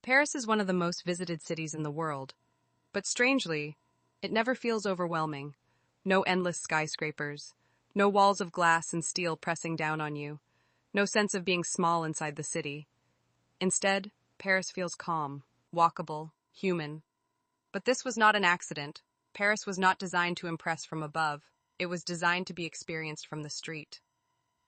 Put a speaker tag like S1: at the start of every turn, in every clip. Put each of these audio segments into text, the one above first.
S1: Paris is one of the most visited cities in the world, but strangely, it never feels overwhelming. No endless skyscrapers, no walls of glass and steel pressing down on you, no sense of being small inside the city. Instead, Paris feels calm, walkable, human. But this was not an accident. Paris was not designed to impress from above. It was designed to be experienced from the street.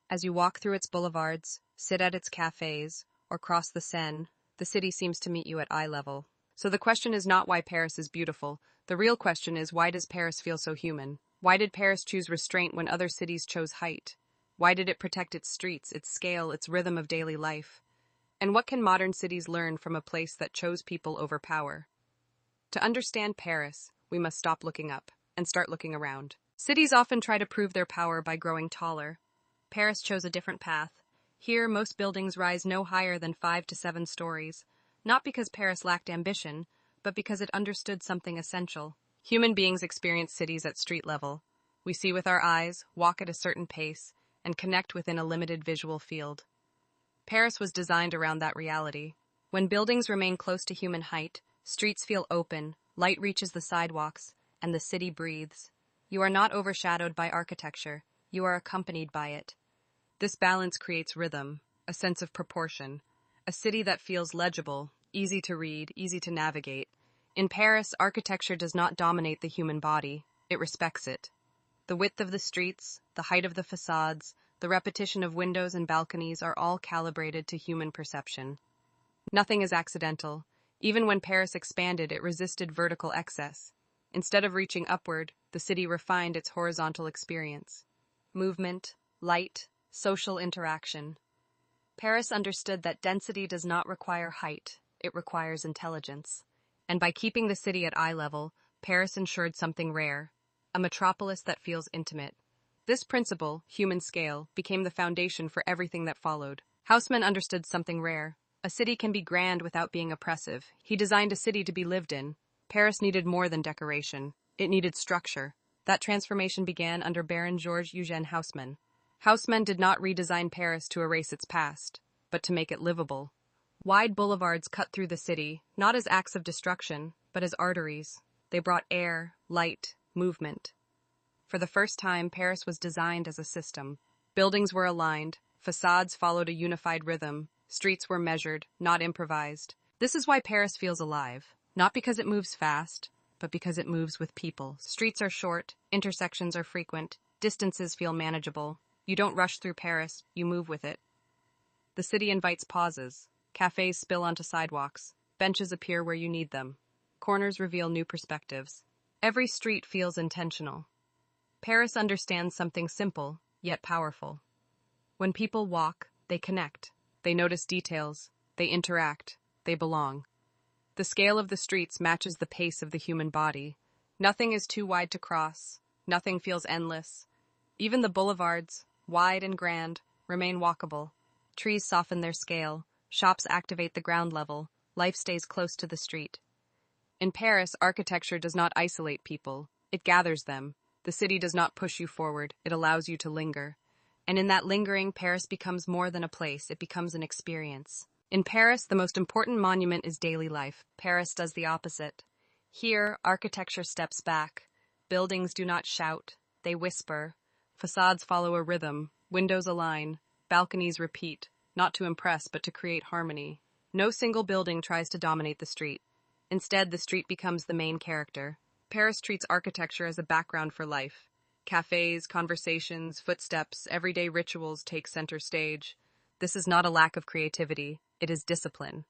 S1: As you walk through its boulevards, sit at its cafes, or cross the Seine, the city seems to meet you at eye level. So the question is not why Paris is beautiful. The real question is, why does Paris feel so human? Why did Paris choose restraint when other cities chose height? Why did it protect its streets, its scale, its rhythm of daily life? And what can modern cities learn from a place that chose people over power? To understand Paris, we must stop looking up and start looking around. Cities often try to prove their power by growing taller. Paris chose a different path. Here, most buildings rise no higher than 5 to 7 stories, not because Paris lacked ambition, but because it understood something essential. Human beings experience cities at street level. We see with our eyes, walk at a certain pace, and connect within a limited visual field. Paris was designed around that reality. When buildings remain close to human height, streets feel open, light reaches the sidewalks, and the city breathes. You are not overshadowed by architecture, you are accompanied by it. This balance creates rhythm, a sense of proportion, a city that feels legible, easy to read, easy to navigate. In Paris, architecture does not dominate the human body, it respects it. The width of the streets, the height of the facades, the repetition of windows and balconies are all calibrated to human perception. Nothing is accidental. Even when Paris expanded, it resisted vertical excess. Instead of reaching upward, the city refined its horizontal experience. Movement, light, social interaction. Paris understood that density does not require height, it requires intelligence. And by keeping the city at eye level, Paris ensured something rare, a metropolis that feels intimate. This principle, human scale, became the foundation for everything that followed. Haussmann understood something rare. A city can be grand without being oppressive. He designed a city to be lived in. Paris needed more than decoration. It needed structure. That transformation began under Baron Georges Eugène Haussmann. Haussmann did not redesign Paris to erase its past, but to make it livable. Wide boulevards cut through the city, not as acts of destruction, but as arteries. They brought air, light, movement. For the first time, Paris was designed as a system. Buildings were aligned, facades followed a unified rhythm, streets were measured, not improvised. This is why Paris feels alive, not because it moves fast, but because it moves with people. Streets are short, intersections are frequent, distances feel manageable. You don't rush through Paris, you move with it. The city invites pauses. Cafes spill onto sidewalks. Benches appear where you need them. Corners reveal new perspectives. Every street feels intentional. Paris understands something simple, yet powerful. When people walk, they connect. They notice details. They interact. They belong. The scale of the streets matches the pace of the human body. Nothing is too wide to cross. Nothing feels endless. Even the boulevards, wide and grand, remain walkable. Trees soften their scale. Shops activate the ground level. Life stays close to the street. In Paris, architecture does not isolate people. It gathers them. The city does not push you forward. It allows you to linger. And in that lingering, Paris becomes more than a place. It becomes an experience. In Paris, the most important monument is daily life. Paris does the opposite. Here, architecture steps back. Buildings do not shout. They whisper. Facades follow a rhythm. Windows align. Balconies repeat. Not to impress, but to create harmony. No single building tries to dominate the street. Instead, the street becomes the main character. Paris treats architecture as a background for life. Cafes, conversations, footsteps, everyday rituals take center stage. This is not a lack of creativity, it is discipline.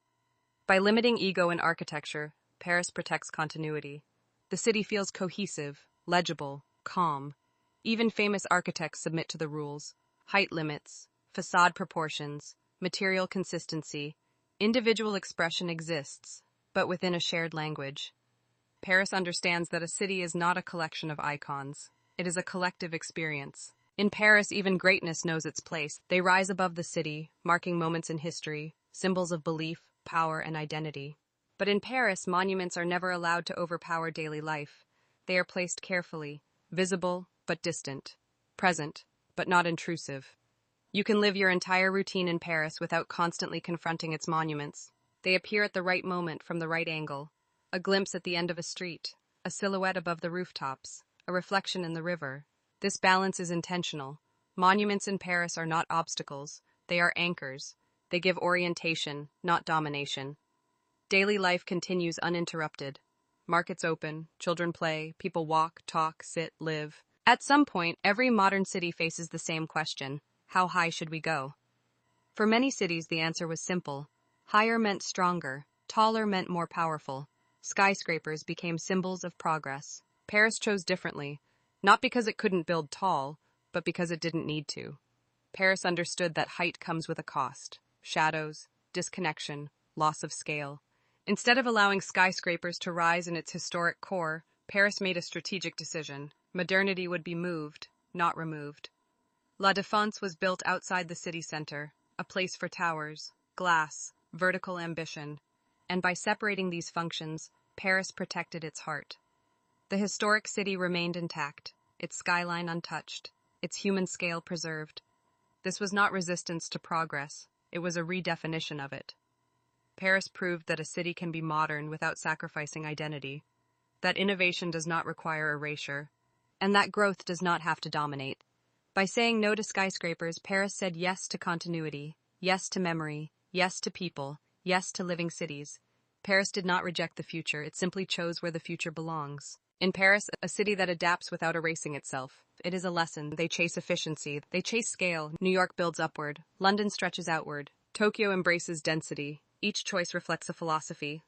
S1: By limiting ego in architecture, Paris protects continuity. The city feels cohesive, legible, calm. Even famous architects submit to the rules. Height limits, facade proportions, material consistency. Individual expression exists, but within a shared language. Paris understands that a city is not a collection of icons. It is a collective experience. In Paris, even greatness knows its place. They rise above the city, marking moments in history, symbols of belief, power, and identity. But in Paris, monuments are never allowed to overpower daily life. They are placed carefully, visible but distant, present but not intrusive. You can live your entire routine in Paris without constantly confronting its monuments. They appear at the right moment from the right angle. A glimpse at the end of a street, a silhouette above the rooftops, a reflection in the river. This balance is intentional. Monuments in Paris are not obstacles, they are anchors. They give orientation, not domination. Daily life continues uninterrupted. Markets open, children play, people walk, talk, sit, live. At some point, every modern city faces the same question: how high should we go? For many cities, the answer was simple. Higher meant stronger, taller meant more powerful. Skyscrapers became symbols of progress. Paris chose differently, not because it couldn't build tall, but because it didn't need to. Paris understood that height comes with a cost: shadows, disconnection, loss of scale. Instead of allowing skyscrapers to rise in its historic core, Paris made a strategic decision. Modernity would be moved, not removed. La Défense was built outside the city center, a place for towers, glass, vertical ambition, and by separating these functions, Paris protected its heart. The historic city remained intact, its skyline untouched, its human scale preserved. This was not resistance to progress, it was a redefinition of it. Paris proved that a city can be modern without sacrificing identity, that innovation does not require erasure, and that growth does not have to dominate. By saying no to skyscrapers, Paris said yes to continuity, yes to memory, yes to people, yes to living cities. Paris did not reject the future, it simply chose where the future belongs. In Paris, a city that adapts without erasing itself. It is a lesson. They chase efficiency. They chase scale. New York builds upward. London stretches outward. Tokyo embraces density. Each choice reflects a philosophy.